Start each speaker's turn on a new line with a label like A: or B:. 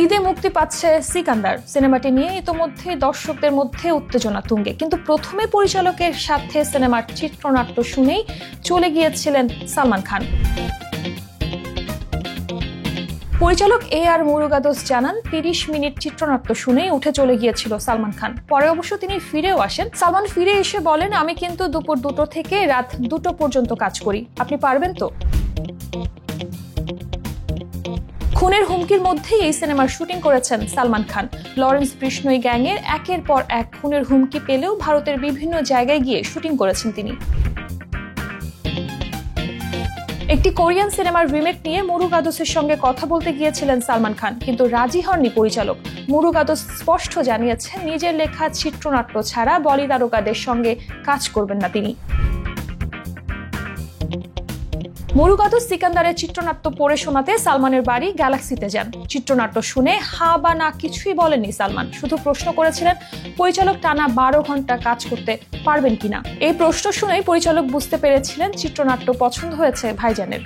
A: ঈদে মুক্তি পাচ্ছে সিকান্দার সিনেমাটি নিয়ে ইতোমধ্যে দর্শকদের মধ্যে উত্তেজনা তুঙ্গে, কিন্তু প্রথমে পরিচালকের সাথে সিনেমার চিত্রনাট্য শুনেই চলে গিয়েছিলেন সালমান খান। পরিচালক AR মুরুগাদোস জানান 30 মিনিট চিত্রনাট্য শুনেই উঠে চলে গিয়েছিল সালমান খান। পরে অবশ্য তিনি ফিরেও আসেন। সালমান ফিরে এসে বলেন, আমি কিন্তু দুপুর 2টো থেকে রাত 2টো পর্যন্ত কাজ করি, আপনি পারবেন তো? খুনের হুমকির মধ্যেই এই সিনেমার শুটিং করেছেন সালমান খান। লরেন্স বিষ্ণোই গ্যাংয়ের একের পর এক খুনের হুমকি পেলেও ভারতের বিভিন্ন জায়গায় গিয়ে শুটিং করেছেন তিনি। একটি কোরিয়ান সিনেমার রিমেক নিয়ে মুরুগাদোসের সঙ্গে কথা বলতে গিয়েছিলেন সালমান খান, কিন্তু রাজি হননি পরিচালক। মুরুগাদোস স্পষ্ট জানিয়েছেন, নিজের লেখা চিত্রনাট্য ছাড়া বলি তারকাদের সঙ্গে কাজ করবেন না তিনি। মুরুগাদোস সিকান্দারের চিত্রনাট্য পড়ে শোনাতে সালমানের বাড়ি গ্যালাক্সিতে যান। চিত্রনাট্য শুনে হা বা না কিছুই বলেননি সালমান, শুধু প্রশ্ন করেছিলেন পরিচালক টানা 12 ঘন্টা কাজ করতে পারবেন কিনা। এই প্রশ্ন শুনেই পরিচালক বুঝতে পেরেছিলেন চিত্রনাট্য পছন্দ হয়েছে ভাইজানের।